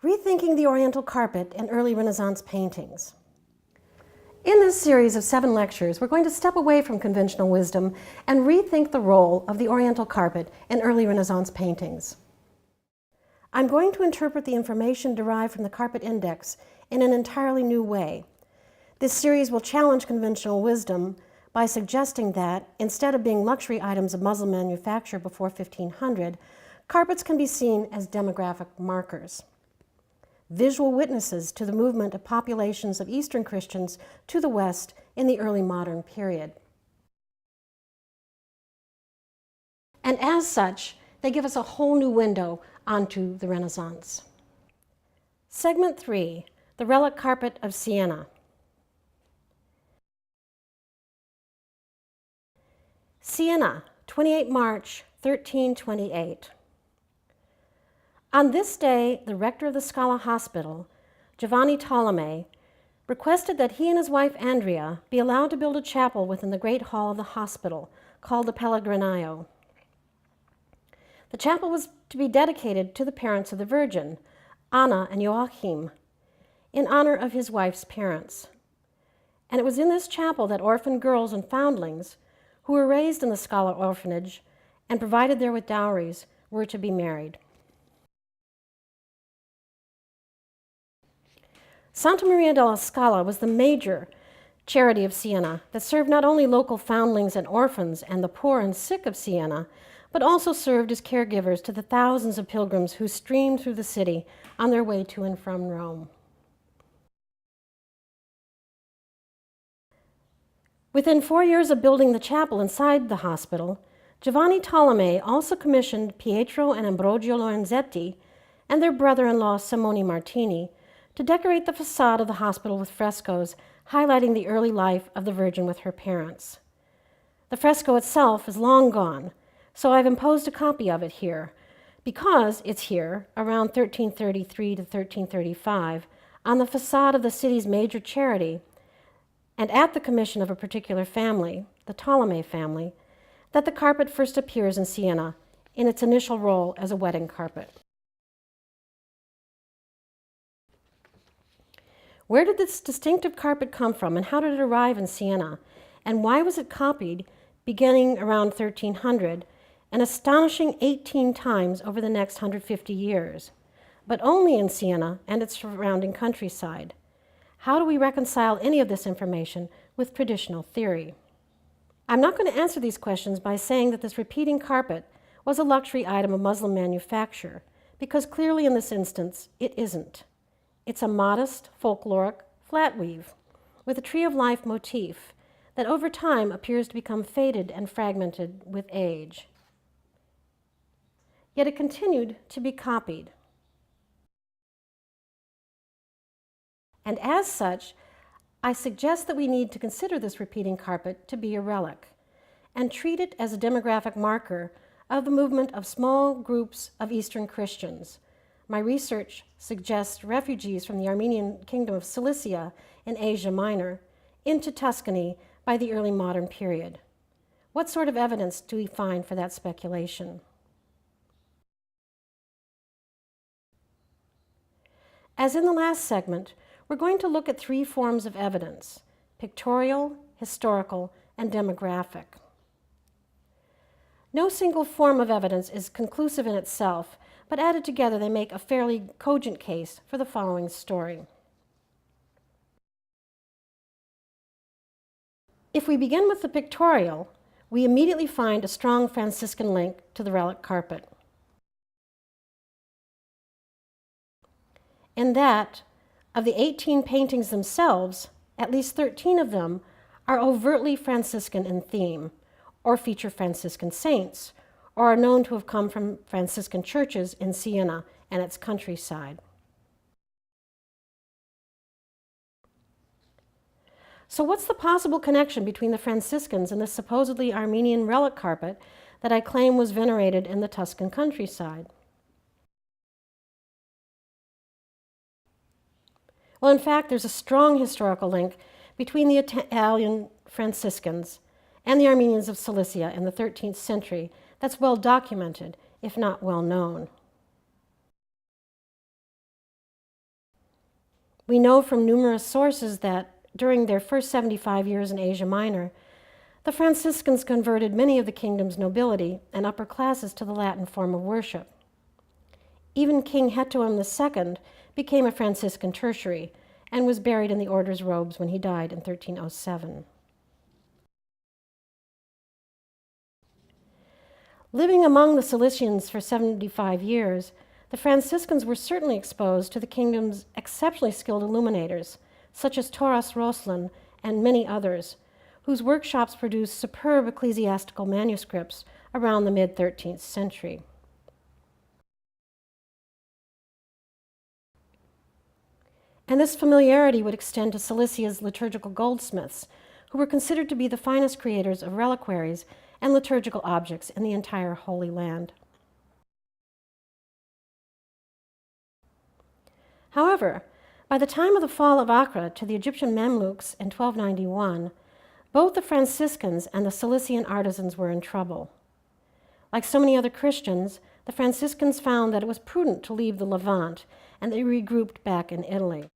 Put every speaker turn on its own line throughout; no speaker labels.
Rethinking the Oriental Carpet in Early Renaissance Paintings. In this series of 7 lectures, we're going to step away from conventional wisdom and rethink the role of the Oriental carpet in early Renaissance paintings. I'm going to interpret the information derived from the Carpet Index in an entirely new way. This series will challenge conventional wisdom by suggesting that, instead of being luxury items of Muslim manufacture before 1500, carpets can be seen as demographic markers, visual witnesses to the movement of populations of Eastern Christians to the West in the early modern period. And as such, they give us a whole new window onto the Renaissance. Segment 3, the Relic Carpet of Siena. Siena, 28 March, 1328. On this day, the rector of the Scala Hospital, Giovanni Tolomei, requested that he and his wife Andrea be allowed to build a chapel within the great hall of the hospital, called the Pellegrinaio. The chapel was to be dedicated to the parents of the Virgin, Anna and Joachim, in honor of his wife's parents. And it was in this chapel that orphan girls and foundlings, who were raised in the Scala orphanage and provided there with dowries, were to be married. Santa Maria della Scala was the major charity of Siena that served not only local foundlings and orphans and the poor and sick of Siena, but also served as caregivers to the thousands of pilgrims who streamed through the city on their way to and from Rome. Within 4 years of building the chapel inside the hospital, Giovanni Tolomei also commissioned Pietro and Ambrogio Lorenzetti and their brother-in-law Simone Martini to decorate the facade of the hospital with frescoes highlighting the early life of the Virgin with her parents. The fresco itself is long gone, so I've imposed a copy of it here, because it's here, around 1333 to 1335, on the facade of the city's major charity, and at the commission of a particular family, the Tolomei family, that the carpet first appears in Siena in its initial role as a wedding carpet. Where did this distinctive carpet come from, and how did it arrive in Siena? And why was it copied beginning around 1300, an astonishing 18 times over the next 150 years, but only in Siena and its surrounding countryside? How do we reconcile any of this information with traditional theory? I'm not going to answer these questions by saying that this repeating carpet was a luxury item of Muslim manufacture, because clearly in this instance, it isn't. It's a modest, folkloric flat weave with a tree of life motif that over time appears to become faded and fragmented with age. Yet it continued to be copied. And as such, I suggest that we need to consider this repeating carpet to be a relic and treat it as a demographic marker of the movement of small groups of Eastern Christians. My research suggests refugees from the Armenian kingdom of Cilicia in Asia Minor into Tuscany by the early modern period. What sort of evidence do we find for that speculation? As in the last segment, we're going to look at 3 forms of evidence: pictorial, historical, and demographic. No single form of evidence is conclusive in itself, but added together they make a fairly cogent case for the following story. If we begin with the pictorial, we immediately find a strong Franciscan link to the relic carpet. In that, of the 18 paintings themselves, at least 13 of them are overtly Franciscan in theme, or feature Franciscan saints, or are known to have come from Franciscan churches in Siena and its countryside. So what's the possible connection between the Franciscans and the supposedly Armenian relic carpet that I claim was venerated in the Tuscan countryside? Well, in fact, there's a strong historical link between the Italian Franciscans and the Armenians of Cilicia in the 13th century that's well documented, if not well known. We know from numerous sources that during their first 75 years in Asia Minor, the Franciscans converted many of the kingdom's nobility and upper classes to the Latin form of worship. Even King Hetoum II became a Franciscan tertiary and was buried in the order's robes when he died in 1307. Living among the Cilicians for 75 years, the Franciscans were certainly exposed to the kingdom's exceptionally skilled illuminators, such as Taurus Roslin and many others, whose workshops produced superb ecclesiastical manuscripts around the mid-13th century. And this familiarity would extend to Cilicia's liturgical goldsmiths, who were considered to be the finest creators of reliquaries and liturgical objects in the entire Holy Land. However, by the time of the fall of Acre to the Egyptian Mamluks in 1291, both the Franciscans and the Cilician artisans were in trouble. Like so many other Christians, the Franciscans found that it was prudent to leave the Levant, and they regrouped back in Italy.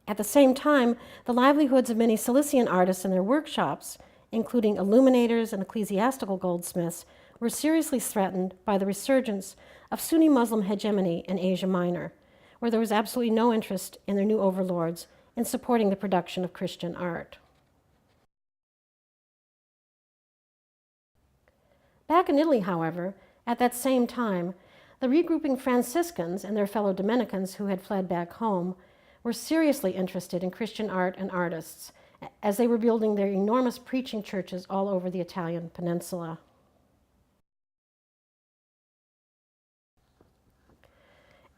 At the same time, the livelihoods of many Cilician artists and their workshops, including illuminators and ecclesiastical goldsmiths, were seriously threatened by the resurgence of Sunni Muslim hegemony in Asia Minor, where there was absolutely no interest in their new overlords in supporting the production of Christian art. Back in Italy, however, at that same time, the regrouping Franciscans and their fellow Dominicans who had fled back home were seriously interested in Christian art and artists, as they were building their enormous preaching churches all over the Italian peninsula.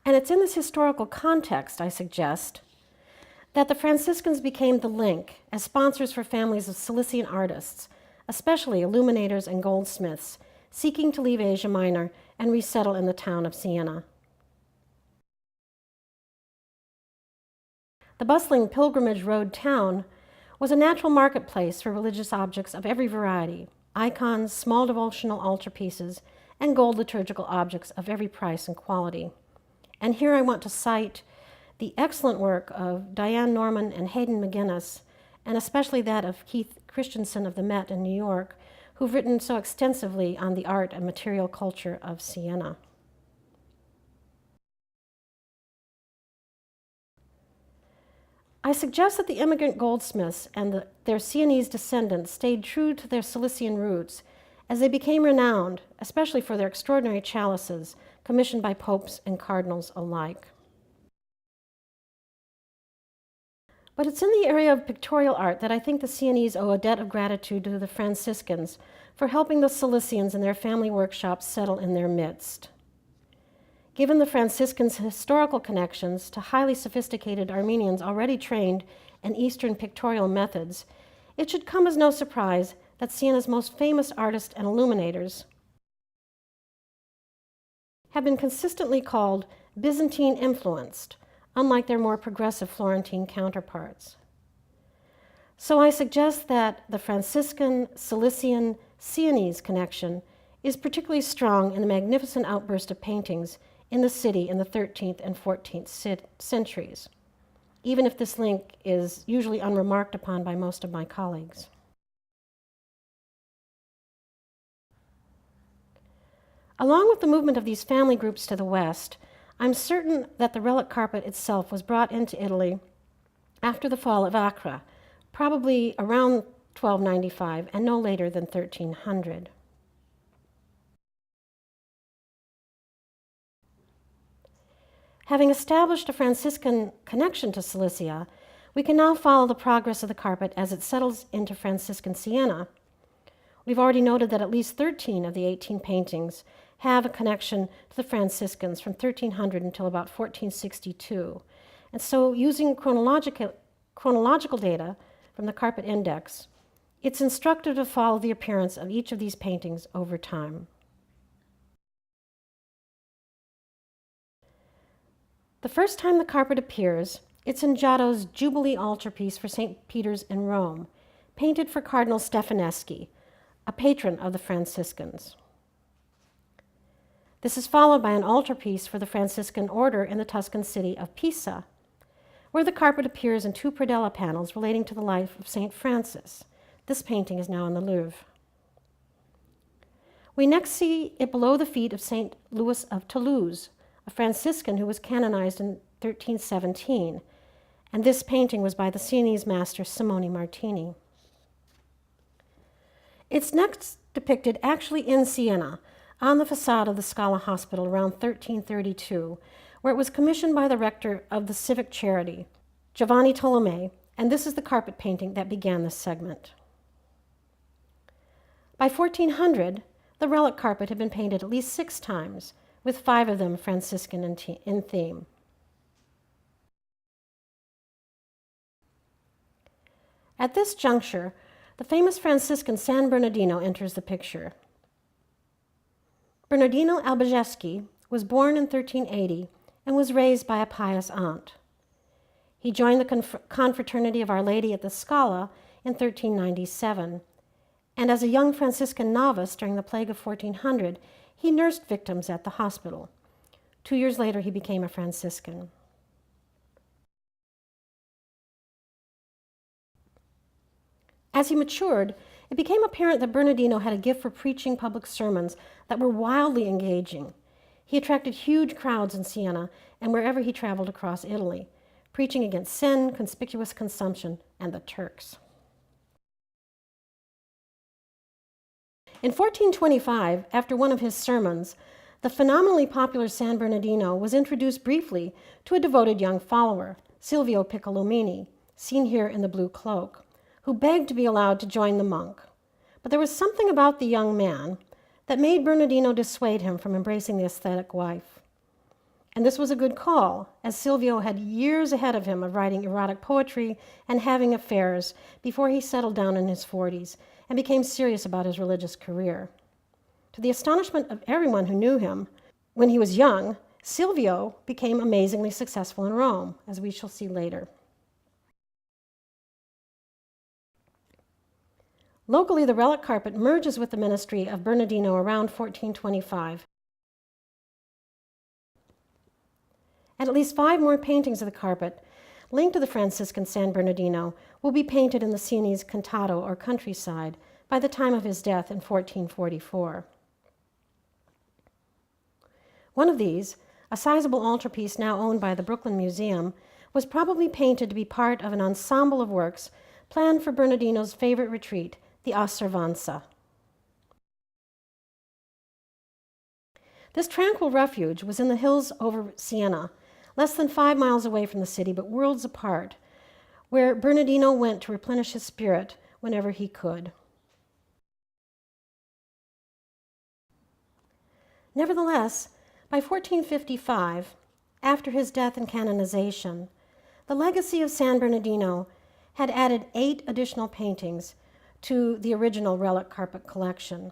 And it's in this historical context, I suggest, that the Franciscans became the link as sponsors for families of Cilician artists, especially illuminators and goldsmiths, seeking to leave Asia Minor and resettle in the town of Siena. The bustling Pilgrimage Road town was a natural marketplace for religious objects of every variety, icons, small devotional altarpieces, and gold liturgical objects of every price and quality. And here I want to cite the excellent work of Diane Norman and Hayden McGinnis, and especially that of Keith Christensen of the Met in New York, who've written so extensively on the art and material culture of Siena. I suggest that the immigrant goldsmiths and their Sienese descendants stayed true to their Cilician roots as they became renowned, especially for their extraordinary chalices commissioned by popes and cardinals alike. But it's in the area of pictorial art that I think the Sienese owe a debt of gratitude to the Franciscans for helping the Cilicians and their family workshops settle in their midst. Given the Franciscans' historical connections to highly sophisticated Armenians already trained in Eastern pictorial methods, it should come as no surprise that Siena's most famous artists and illuminators have been consistently called Byzantine-influenced, unlike their more progressive Florentine counterparts. So I suggest that the Franciscan, Cilician, Sienese connection is particularly strong in the magnificent outburst of paintings in the city in the 13th and 14th centuries, even if this link is usually unremarked upon by most of my colleagues. Along with the movement of these family groups to the west, I'm certain that the relic carpet itself was brought into Italy after the fall of Acre, probably around 1295 and no later than 1300. Having established a Franciscan connection to Cilicia, we can now follow the progress of the carpet as it settles into Franciscan Siena. We've already noted that at least 13 of the 18 paintings have a connection to the Franciscans from 1300 until about 1462. And so using chronological data from the Carpet Index, it's instructive to follow the appearance of each of these paintings over time. The first time the carpet appears, it's in Giotto's Jubilee altarpiece for St. Peter's in Rome, painted for Cardinal Stefaneschi, a patron of the Franciscans. This is followed by an altarpiece for the Franciscan order in the Tuscan city of Pisa, where the carpet appears in two predella panels relating to the life of St. Francis. This painting is now in the Louvre. We next see it below the feet of St. Louis of Toulouse, a Franciscan who was canonized in 1317, and this painting was by the Sienese master Simone Martini. It's next depicted actually in Siena, on the facade of the Scala Hospital around 1332, where it was commissioned by the rector of the Civic Charity, Giovanni Tolomei, and this is the carpet painting that began this segment. By 1400, the relic carpet had been painted at least 6 times, with 5 of them Franciscan in theme. At this juncture, the famous Franciscan San Bernardino enters the picture. Bernardino Albigeski was born in 1380 and was raised by a pious aunt. He joined the Confraternity of Our Lady at the Scala in 1397, and as a young Franciscan novice during the plague of 1400, he nursed victims at the hospital. 2 years later, he became a Franciscan. As he matured, it became apparent that Bernardino had a gift for preaching public sermons that were wildly engaging. He attracted huge crowds in Siena and wherever he traveled across Italy, preaching against sin, conspicuous consumption, and the Turks. In 1425, after one of his sermons, the phenomenally popular San Bernardino was introduced briefly to a devoted young follower, Silvio Piccolomini, seen here in the blue cloak, who begged to be allowed to join the monk. But there was something about the young man that made Bernardino dissuade him from embracing the aesthetic wife. And this was a good call, as Silvio had years ahead of him of writing erotic poetry and having affairs before he settled down in his 40s and became serious about his religious career. To the astonishment of everyone who knew him, when he was young, Silvio became amazingly successful in Rome, as we shall see later. Locally, the relic carpet merges with the ministry of Bernardino around 1425. And at least 5 more paintings of the carpet linked to the Franciscan San Bernardino will be painted in the Sienese Contado or countryside by the time of his death in 1444. One of these, a sizable altarpiece now owned by the Brooklyn Museum, was probably painted to be part of an ensemble of works planned for Bernardino's favorite retreat, the Osservanza. This tranquil refuge was in the hills over Siena, less than 5 miles away from the city, but worlds apart, where Bernardino went to replenish his spirit whenever he could. Nevertheless, by 1455, after his death and canonization, the legacy of San Bernardino had added 8 additional paintings to the original relic carpet collection.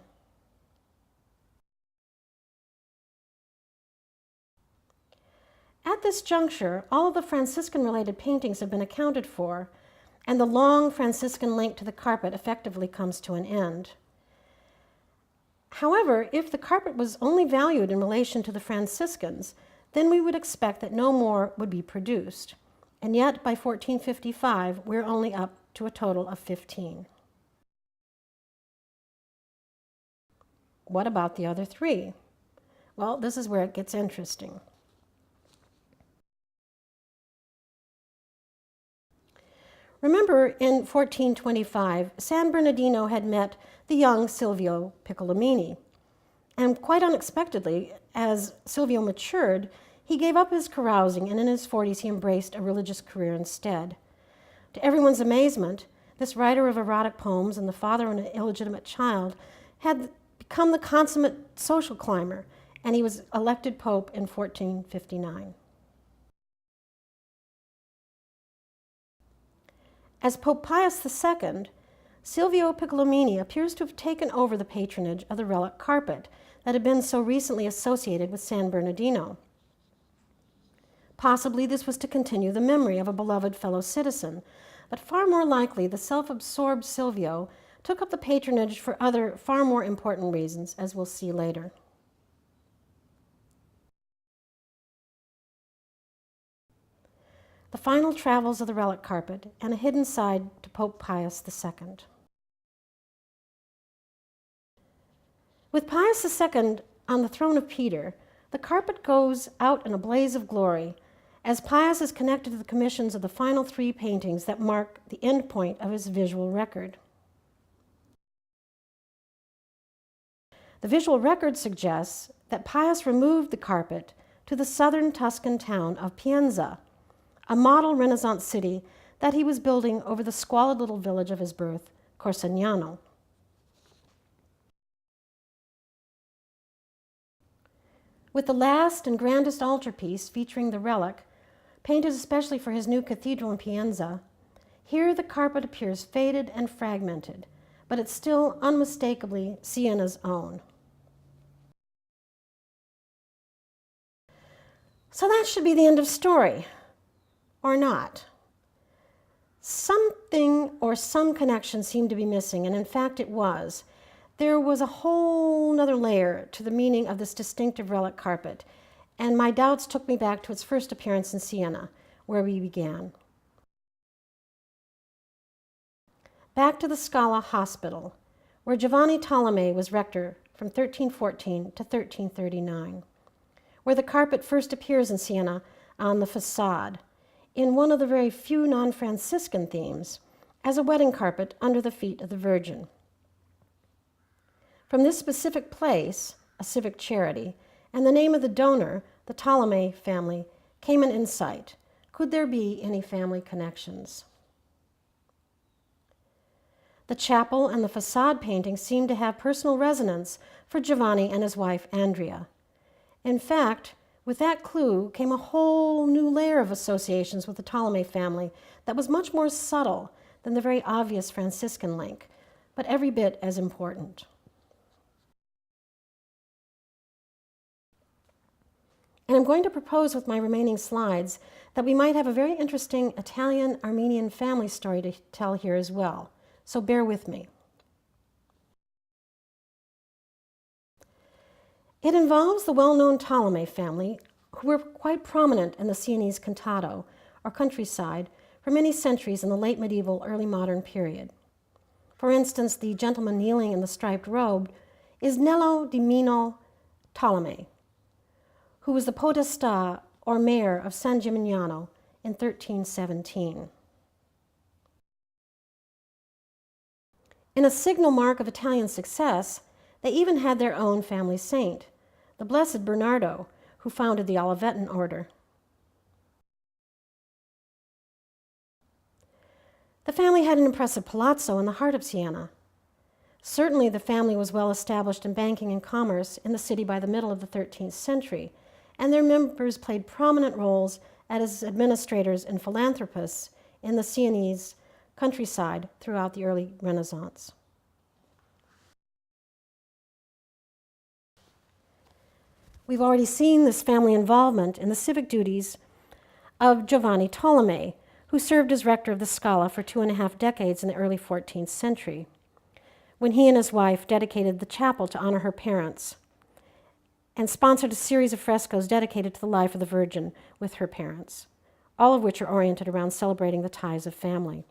At this juncture, all of the Franciscan-related paintings have been accounted for, and the long Franciscan link to the carpet effectively comes to an end. However, if the carpet was only valued in relation to the Franciscans, then we would expect that no more would be produced. And yet, by 1455, we're only up to a total of 15. What about the other 3? Well, this is where it gets interesting. Remember, in 1425, San Bernardino had met the young Silvio Piccolomini. And quite unexpectedly, as Silvio matured, he gave up his carousing, and in his 40s he embraced a religious career instead. To everyone's amazement, this writer of erotic poems and the father of an illegitimate child had become the consummate social climber, and he was elected pope in 1459. As Pope Pius II, Silvio Piccolomini appears to have taken over the patronage of the relic carpet that had been so recently associated with San Bernardino. Possibly this was to continue the memory of a beloved fellow citizen, but far more likely the self-absorbed Silvio took up the patronage for other far more important reasons, as we'll see later. the final travels of the relic carpet, and a hidden side to Pope Pius II. With Pius II on the throne of Peter, the carpet goes out in a blaze of glory as Pius is connected to the commissions of the final 3 paintings that mark the end point of his visual record. The visual record suggests that Pius removed the carpet to the southern Tuscan town of Pienza, a model Renaissance city that he was building over the squalid little village of his birth, Corsignano. With the last and grandest altarpiece featuring the relic, painted especially for his new cathedral in Pienza, here the carpet appears faded and fragmented, but it's still unmistakably Siena's own. So that should be the end of story, or not. Something or some connection seemed to be missing, and in fact it was. There was a whole nother layer to the meaning of this distinctive relic carpet, and my doubts took me back to its first appearance in Siena, where we began. Back to the Scala Hospital, where Giovanni Tolomei was rector from 1314 to 1339, where the carpet first appears in Siena on the facade, in one of the very few non-Franciscan themes, as a wedding carpet under the feet of the Virgin. From this specific place, a civic charity, and the name of the donor, the Tolomei family, came an insight. Could there be any family connections? The chapel and the facade painting seemed to have personal resonance for Giovanni and his wife, Andrea. In fact, with that clue came a whole new layer of associations with the Tolomei family that was much more subtle than the very obvious Franciscan link, but every bit as important. And I'm going to propose with my remaining slides that we might have a very interesting Italian-Armenian family story to tell here as well, so bear with me. It involves the well-known Tolomei family, who were quite prominent in the Sienese contado, or countryside, for many centuries in the late medieval, early modern period. For instance, the gentleman kneeling in the striped robe is Nello di Mino Tolomei, who was the podestà, or mayor, of San Gimignano in 1317. In a signal mark of Italian success, they even had their own family saint, the Blessed Bernardo, who founded the Olivetan order. The family had an impressive palazzo in the heart of Siena. Certainly the family was well established in banking and commerce in the city by the middle of the 13th century, and their members played prominent roles as administrators and philanthropists in the Sienese countryside throughout the early Renaissance. We've already seen this family involvement in the civic duties of Giovanni Tolomei, who served as rector of the Scala for 2.5 decades in the early 14th century, when he and his wife dedicated the chapel to honor her parents, and sponsored a series of frescoes dedicated to the life of the Virgin with her parents, all of which are oriented around celebrating the ties of family.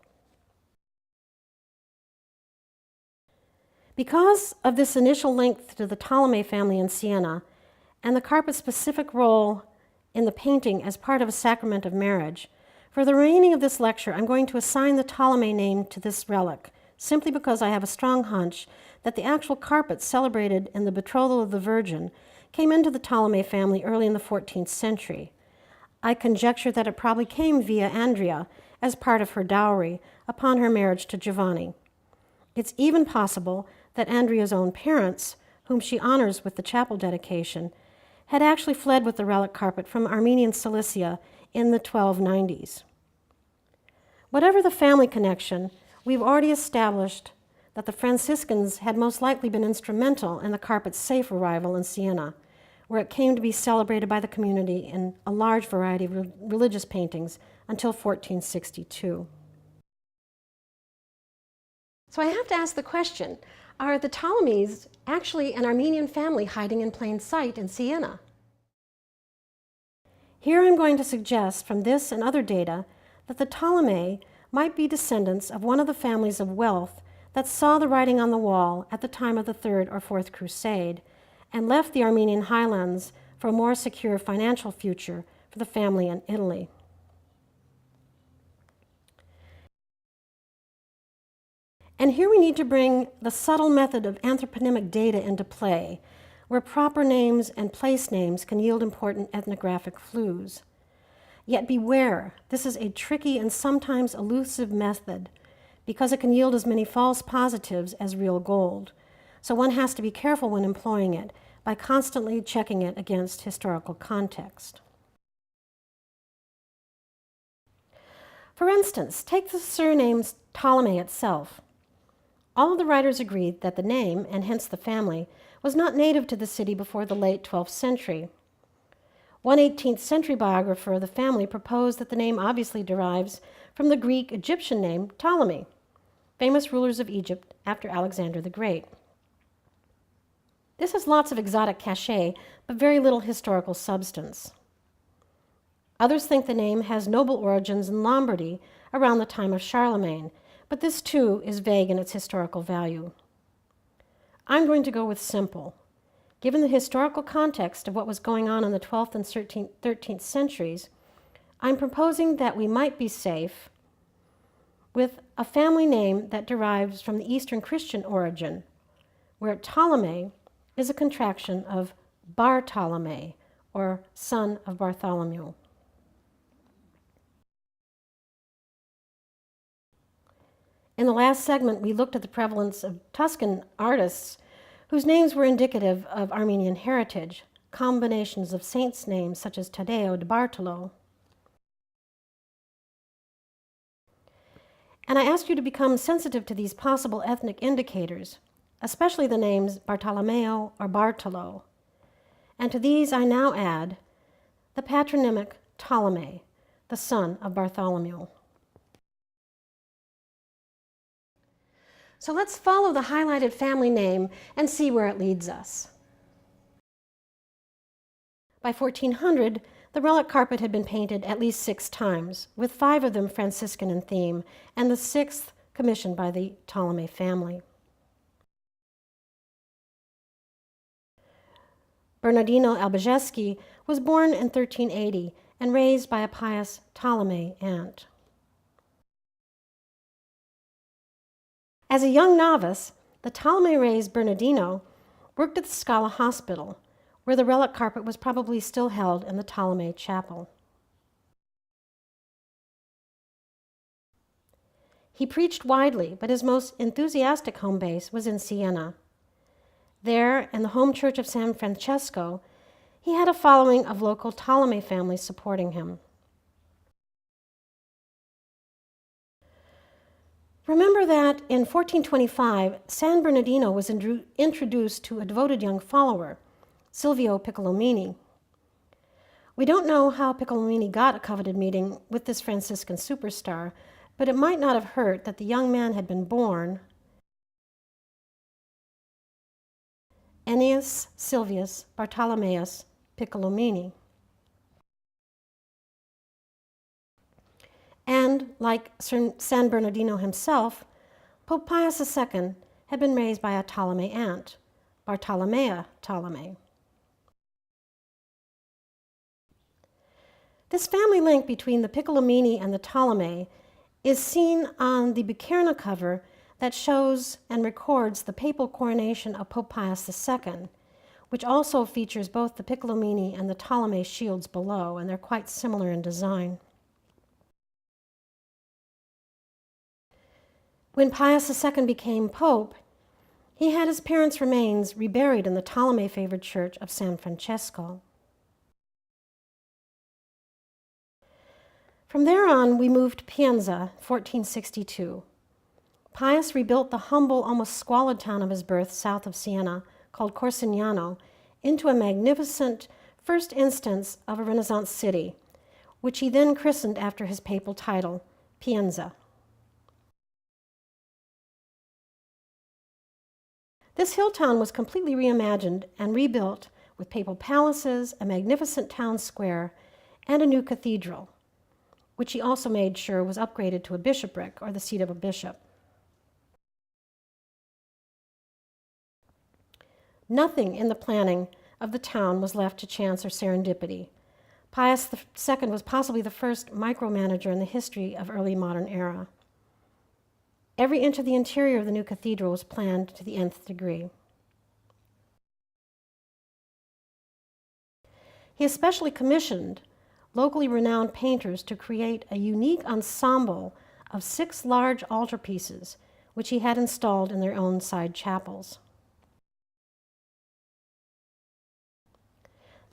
Because of this initial link to the Tolomei family in Siena, and the carpet's specific role in the painting as part of a sacrament of marriage, for the remaining of this lecture, I'm going to assign the Tolomei name to this relic, simply because I have a strong hunch that the actual carpet celebrated in the betrothal of the Virgin came into the Tolomei family early in the 14th century. I conjecture that it probably came via Andrea as part of her dowry upon her marriage to Giovanni. It's even possible that Andrea's own parents, whom she honors with the chapel dedication, had actually fled with the relic carpet from Armenian Cilicia in the 1290s. Whatever the family connection, we've already established that the Franciscans had most likely been instrumental in the carpet's safe arrival in Siena, where it came to be celebrated by the community in a large variety of religious paintings until 1462. So I have to ask the question, are the Ptolemies actually an Armenian family hiding in plain sight in Siena? Here I'm going to suggest from this and other data that the Ptolemy might be descendants of one of the families of wealth that saw the writing on the wall at the time of the Third or Fourth Crusade and left the Armenian highlands for a more secure financial future for the family in Italy. And here we need to bring the subtle method of anthroponymic data into play, where proper names and place names can yield important ethnographic clues. Yet beware, this is a tricky and sometimes elusive method because it can yield as many false positives as real gold. So one has to be careful when employing it by constantly checking it against historical context. For instance, take the surname Ptolemy itself. All of the writers agreed that the name, and hence the family, was not native to the city before the late 12th century. One 18th century biographer of the family proposed that the name obviously derives from the Greek-Egyptian name Ptolemy, famous rulers of Egypt after Alexander the Great. This has lots of exotic cachet, but very little historical substance. Others think the name has noble origins in Lombardy around the time of Charlemagne, but this too is vague in its historical value. I'm going to go with simple. Given the historical context of what was going on in the 12th and 13th centuries, I'm proposing that we might be safe with a family name that derives from the Eastern Christian origin, where Ptolemy is a contraction of Bartolome, or son of Bartholomew. In the last segment, we looked at the prevalence of Tuscan artists whose names were indicative of Armenian heritage, combinations of saints' names such as Taddeo de Bartolo. And I asked you to become sensitive to these possible ethnic indicators, especially the names Bartolomeo or Bartolo. And to these I now add the patronymic Ptolemy, the son of Bartholomew. So let's follow the highlighted family name and see where it leads us. By 1400, the relic carpet had been painted at least 6 times, with 5 of them Franciscan in theme, and the 6th commissioned by the Ptolemy family. Bernardino Albigeski was born in 1380 and raised by a pious Ptolemy aunt. As a young novice, the Ptolemy-raised Bernardino worked at the Scala Hospital, where the relic carpet was probably still held in the Ptolemy chapel. He preached widely, but his most enthusiastic home base was in Siena. There, in the home church of San Francesco, he had a following of local Ptolemy families supporting him. Remember that in 1425, San Bernardino was introduced to a devoted young follower, Silvio Piccolomini. We don't know how Piccolomini got a coveted meeting with this Franciscan superstar, but it might not have hurt that the young man had been born Ennius Silvius Bartholomeus Piccolomini. And, like San Bernardino himself, Pope Pius II had been raised by a Ptolemy aunt, Bartolomea Ptolemy. This family link between the Piccolomini and the Ptolemy is seen on the Bucerna cover that shows and records the papal coronation of Pope Pius II, which also features both the Piccolomini and the Ptolemy shields below, and they're quite similar in design. When Pius II became pope, he had his parents' remains reburied in the Ptolemy-favored church of San Francesco. From there on, we moved to Pienza, 1462. Pius rebuilt the humble, almost squalid town of his birth south of Siena, called Corsignano, into a magnificent first instance of a Renaissance city, which he then christened after his papal title, Pienza. This hill town was completely reimagined and rebuilt with papal palaces, a magnificent town square, and a new cathedral. which he also made sure was upgraded to a bishopric, or the seat of a bishop. Nothing in the planning of the town was left to chance or serendipity. Pius II was possibly the first micromanager in the history of early modern era. Every inch of the interior of the new cathedral was planned to the nth degree. He especially commissioned locally renowned painters to create a unique ensemble of 6 large altarpieces, which he had installed in their own side chapels.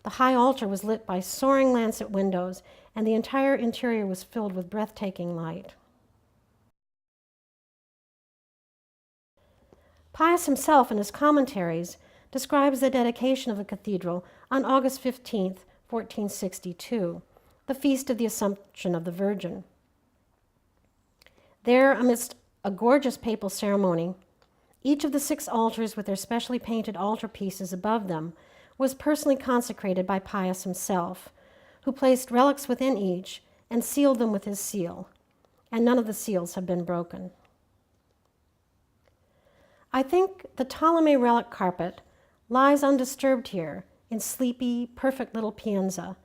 The high altar was lit by soaring lancet windows, and the entire interior was filled with breathtaking light. Pius himself, in his commentaries, describes the dedication of the cathedral on August 15, 1462, the feast of the Assumption of the Virgin. There, amidst a gorgeous papal ceremony, each of the 6 altars with their specially painted altarpieces above them was personally consecrated by Pius himself, who placed relics within each and sealed them with his seal, and none of the seals have been broken. I think the Ptolemy relic carpet lies undisturbed here in sleepy, perfect little Pienza,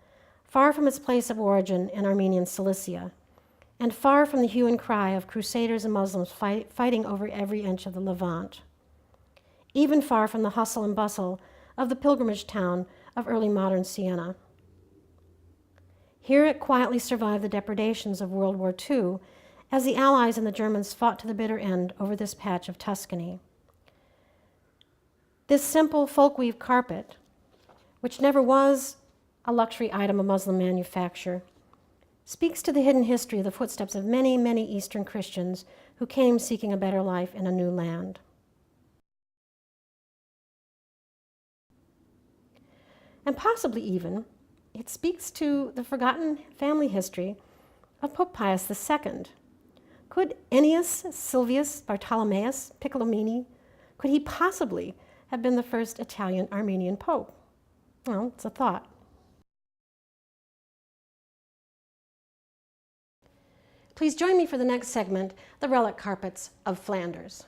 far from its place of origin in Armenian Cilicia, and far from the hue and cry of crusaders and Muslims fighting over every inch of the Levant, even far from the hustle and bustle of the pilgrimage town of early modern Siena. Here it quietly survived the depredations of World War II as the Allies and the Germans fought to the bitter end over this patch of Tuscany. This simple folk-weave carpet, which never was a luxury item of Muslim manufacture, speaks to the hidden history of the footsteps of many, many Eastern Christians who came seeking a better life in a new land. And possibly even, it speaks to the forgotten family history of Pope Pius II. Could Ennius Silvius Bartholomeus Piccolomini, could he possibly have been the first Italian Armenian pope? Well, it's a thought. Please join me for the next segment, The Relic Carpets of Flanders.